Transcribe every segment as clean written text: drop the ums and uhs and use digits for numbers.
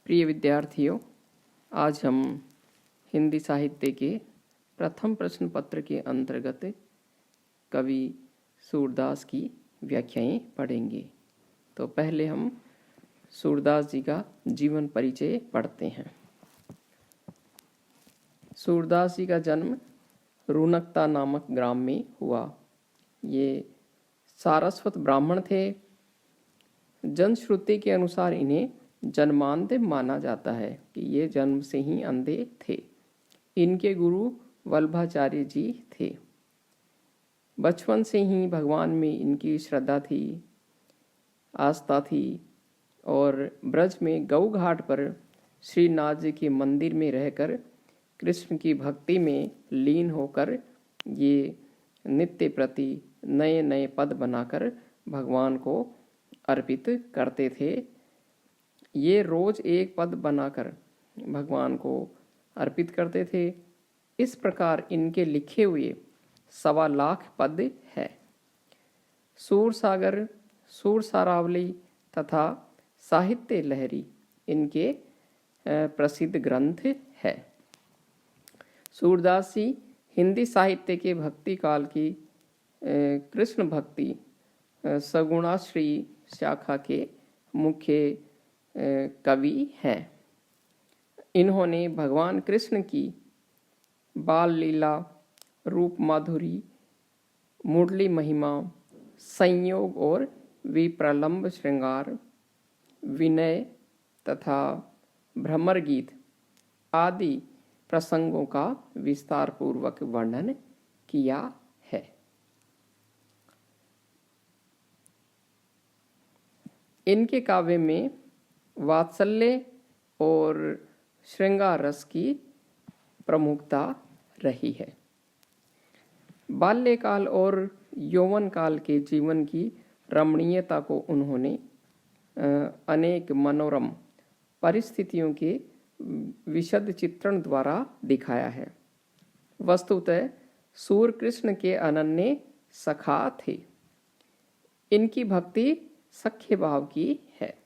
प्रिय विद्यार्थियों, आज हम हिंदी साहित्य के प्रथम प्रश्न पत्र के अंतर्गत कवि सूरदास की व्याख्याएं पढ़ेंगे। तो पहले हम सूरदास जी का जीवन परिचय पढ़ते हैं। सूरदास जी का जन्म रूनकता नामक ग्राम में हुआ। ये सारस्वत ब्राह्मण थे। जनश्रुति के अनुसार इन्हें जन्मांध माना जाता है कि ये जन्म से ही अंधे थे। इनके गुरु वल्लभाचार्य जी थे। बचपन से ही भगवान में इनकी श्रद्धा थी, आस्था थी और ब्रज में गौ घाट पर श्रीनाथ जी के मंदिर में रहकर कृष्ण की भक्ति में लीन होकर ये नित्य प्रति नए नए पद बनाकर भगवान को अर्पित करते थे। ये रोज एक पद बनाकर भगवान को अर्पित करते थे। इस प्रकार इनके लिखे हुए 1.25 लाख पद है। सूरसागर, सूरसारावली तथा साहित्य लहरी इनके प्रसिद्ध ग्रंथ है। सूरदास जी हिंदी साहित्य के भक्ति काल की कृष्ण भक्ति सगुणाश्री शाखा के मुख्य कवि हैं। इन्होंने भगवान कृष्ण की बाल लीला, रूप माधुरी, मुरली महिमा, संयोग और विप्रलंब श्रृंगार, विनय तथा भ्रमर गीत आदि प्रसंगों का विस्तार पूर्वक वर्णन किया है। इनके काव्य में वात्सल्य और श्रृंगार रस की प्रमुखता रही है। बाल्यकाल और यौवन काल के जीवन की रमणीयता को उन्होंने अनेक मनोरम परिस्थितियों के विशद चित्रण द्वारा दिखाया है। वस्तुतः सूर कृष्ण के अनन्य सखा थे। इनकी भक्ति सख्य भाव की है।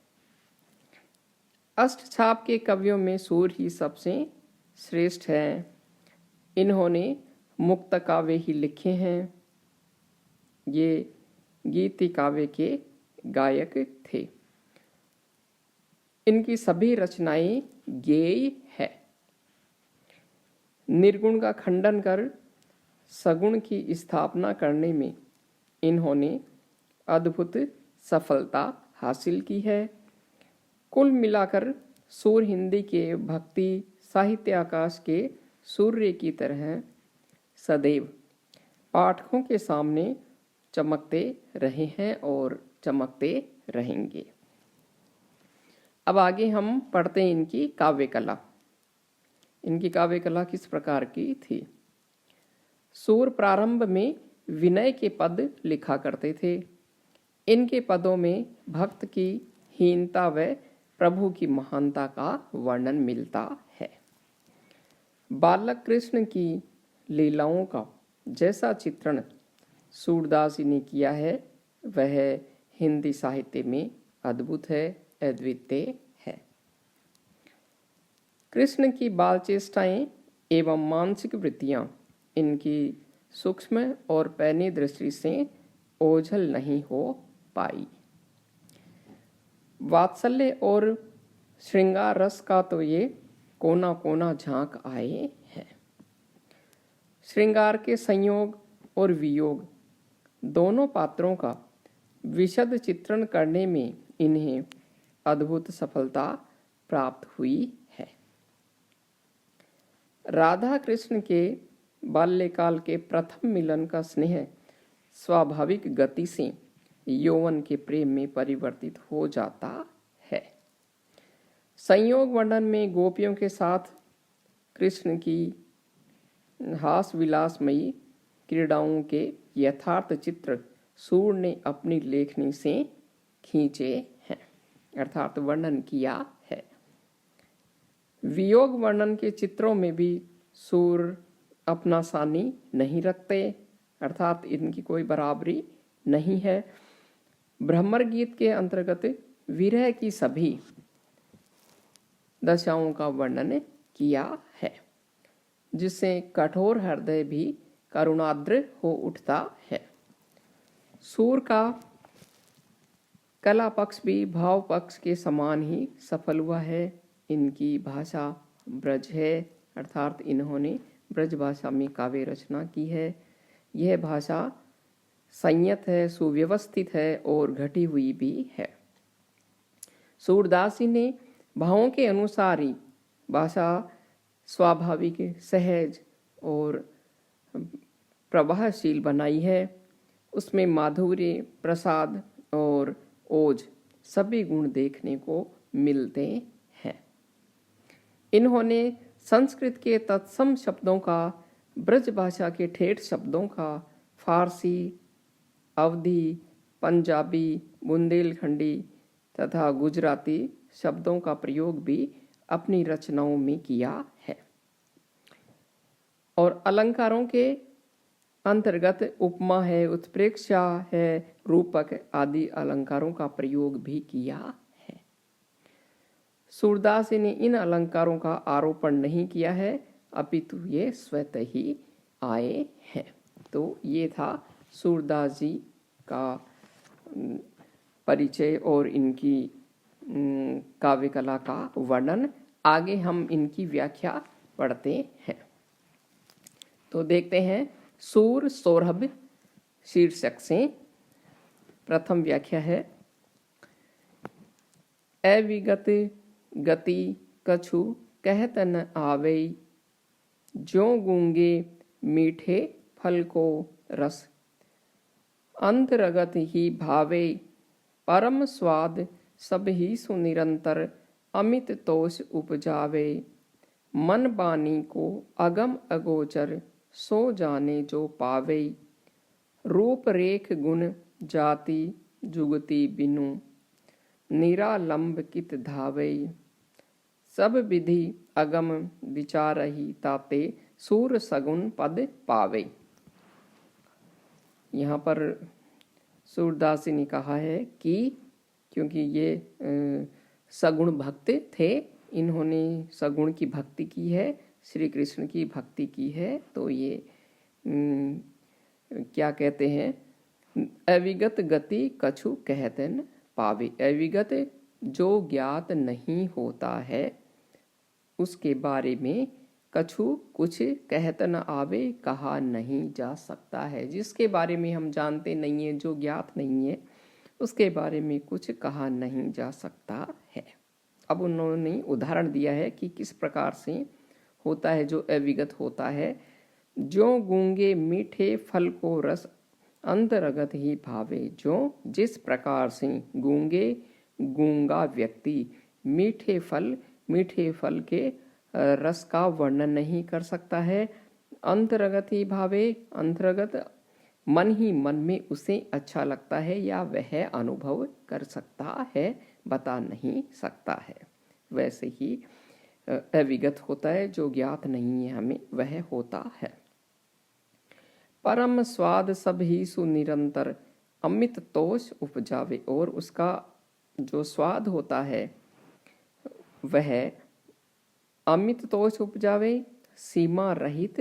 अष्टछाप के कवियों में सूर ही सबसे श्रेष्ठ है। इन्होंने मुक्त काव्य ही लिखे हैं। ये गीति काव्य के गायक थे। इनकी सभी रचनाएं गेय है। निर्गुण का खंडन कर सगुण की स्थापना करने में इन्होंने अद्भुत सफलता हासिल की है। कुल मिलाकर सूर हिंदी के भक्ति साहित्य आकाश के सूर्य की तरह सदैव पाठकों के सामने चमकते रहे हैं और चमकते रहेंगे। अब आगे हम पढ़ते हैं इनकी काव्य कला। इनकी काव्य कला किस प्रकार की थी? सूर प्रारंभ में विनय के पद लिखा करते थे। इनके पदों में भक्त की हीनता व प्रभु की महानता का वर्णन मिलता है। बालक कृष्ण की लीलाओं का जैसा चित्रण सूरदास जी ने किया है वह हिंदी साहित्य में अद्भुत है, अद्वितीय है। कृष्ण की बाल चेष्टाएं एवं मानसिक वृत्तियां इनकी सूक्ष्म और पैनी दृष्टि से ओझल नहीं हो पाई। वात्सल्य और श्रृंगार रस का तो ये कोना कोना झांक आए हैं। श्रृंगार के संयोग और वियोग दोनों पात्रों का विशद चित्रण करने में इन्हें अद्भुत सफलता प्राप्त हुई है। राधा कृष्ण के बाल्यकाल के प्रथम मिलन का स्नेह स्वाभाविक गति से यौवन के प्रेम में परिवर्तित हो जाता है। संयोग वर्णन में गोपियों के साथ कृष्ण की हास विलासमयी क्रीड़ाओं के यथार्थ चित्र सूर ने अपनी लेखनी से खींचे हैं, अर्थात वर्णन किया है। वियोग वर्णन के चित्रों में भी सूर अपना सानी नहीं रखते, अर्थात इनकी कोई बराबरी नहीं है। भ्रमर गीत के अंतर्गत विरह की सभी दशाओं का वर्णन किया है, जिससे कठोर हृदय भी करुणाद्र हो उठता है। सूर का कला पक्ष भी भाव पक्ष के समान ही सफल हुआ है। इनकी भाषा ब्रज है, अर्थात इन्होंने ब्रज भाषा में काव्य रचना की है। यह भाषा संयत है, सुव्यवस्थित है और घटी हुई भी है। सूरदास जी ने भावों के अनुसार ही भाषा स्वाभाविक, सहज और प्रवाहशील बनाई है। उसमें माधुर्य, प्रसाद और ओज सभी गुण देखने को मिलते हैं। इन्होंने संस्कृत के तत्सम शब्दों का, ब्रज भाषा के ठेठ शब्दों का, फारसी, अवधी, पंजाबी, बुंदेलखंडी तथा गुजराती शब्दों का प्रयोग भी अपनी रचनाओं में किया है। और अलंकारों के अंतर्गत उपमा है, उत्प्रेक्षा है, रूपक आदि अलंकारों का प्रयोग भी किया है। सूरदास ने इन अलंकारों का आरोपण नहीं किया है, अपितु ये स्वतः ही आए हैं। तो ये था सूरदास जी का परिचय और इनकी काव्य कला का वर्णन। आगे हम इनकी व्याख्या पढ़ते हैं। तो देखते हैं सूर सौरभ शीर्षक से। प्रथम व्याख्या है, अविगत गति कछु कहत न आवे, ज्यों गूंगे मीठे फल को रस, अंतरगत ही भावे, परम स्वाद सब ही सुनिरंतर, अमित तोष उपजावे, मन बानी को अगम अगोचर, सो जाने जो पावे, रूप रेख गुण जाति जुगति बिनु, निरालंब कित धावे, सब विधि अगम विचारहि ताते, सूर सगुन पद पावे। यहाँ पर सूरदास जी ने कहा है कि क्योंकि ये सगुण भक्त थे, इन्होंने सगुण की भक्ति की है, श्री कृष्ण की भक्ति की है, तो ये क्या कहते हैं, अविगत गति कछु कहते न पावे। अविगत जो ज्ञात नहीं होता है उसके बारे में कछु कुछ कहत न आवे, कहा नहीं जा सकता है। जिसके बारे में हम जानते नहीं है, जो ज्ञात नहीं है, उसके बारे में कुछ कहा नहीं जा सकता है। अब उन्होंने उदाहरण दिया है कि किस प्रकार से होता है जो अविगत होता है। जो गूंगे मीठे फल को रस, अंतरगत ही भावे। जो जिस प्रकार से गूंगा व्यक्ति मीठे फल के रस का वर्णन नहीं कर सकता है, अंतर्गत ही भावे, अंतर्गत मन ही मन में उसे अच्छा लगता है या वह अनुभव कर सकता है, बता नहीं सकता है। वैसे ही अविगत होता है, जो ज्ञात नहीं है हमें, वह होता है। परम स्वाद सब ही सुनिरंतर, अमित तोष उपजावे। और उसका जो स्वाद होता है वह अमित तोष उपजावे, सीमा रहित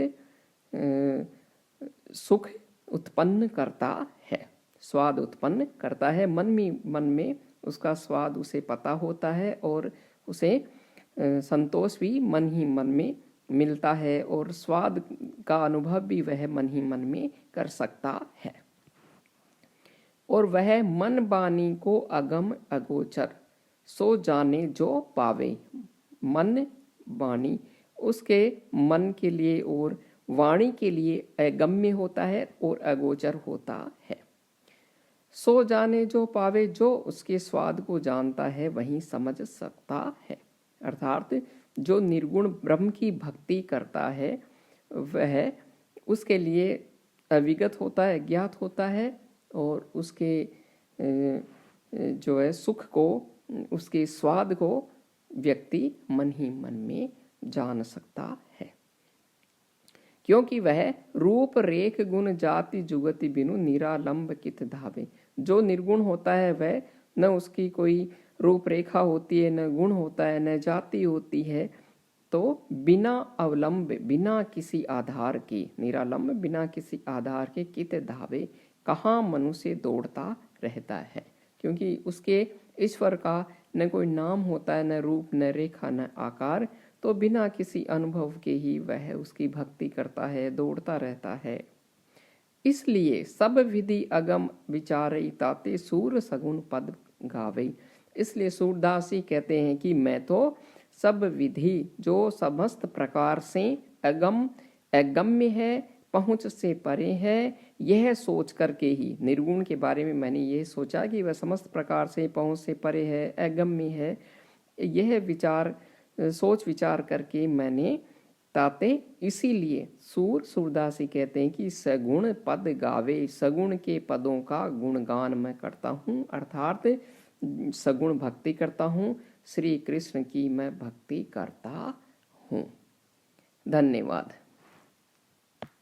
सुख उत्पन्न करता है, स्वाद उत्पन्न करता है। मन में उसका स्वाद उसे पता होता है और उसे संतोष भी मन ही मन में मिलता है और स्वाद का अनुभव भी वह मन ही मन में कर सकता है। और वह मन बानी को अगम अगोचर, सो जाने जो पावे। मन वाणी उसके मन के लिए और वाणी के लिए अगम्य होता है और अगोचर होता है। सो जाने जो पावे, जो उसके स्वाद को जानता है वही समझ सकता है। अर्थात जो निर्गुण ब्रह्म की भक्ति करता है वह उसके लिए अविगत होता है, ज्ञात होता है, और उसके जो है सुख को, उसके स्वाद को व्यक्ति मन ही मन में जान सकता है, क्योंकि वह रूप रेख गुण जाति जुगति बिनु निरालंब कित धावे। जो निर्गुण होता है वह न उसकी कोई रूपरेखा होती है, न गुण होता है, न जाति होती है, तो बिना अवलंब, बिना किसी आधार के, निरालंब बिना किसी आधार के कित धावे, कहाँ मनुष्य दौड़ता रहता है। क्योंकि उसके ईश्वर का न कोई नाम होता है, न रूप, न रेखा, न आकार, तो बिना किसी अनुभव के ही वह उसकी भक्ति करता है, दौड़ता रहता है। इसलिए सब विधि अगम विचारई ताते सूर सगुण पद गावे। इसलिए सूरदास जी कहते हैं कि मैं तो सब विधि जो समस्त प्रकार से अगम, अगम्य है, पहुंच से परे है, यह सोच करके ही, निर्गुण के बारे में मैंने यह सोचा कि वह समस्त प्रकार से पहुंच से परे है, अगम्य है, यह विचार, सोच विचार करके मैंने ताते, इसीलिए सूरदासी कहते हैं कि सगुण पद गावे, सगुण के पदों का गुणगान मैं करता हूँ, अर्थात सगुण भक्ति करता हूँ, श्री कृष्ण की मैं भक्ति करता हूँ। धन्यवाद।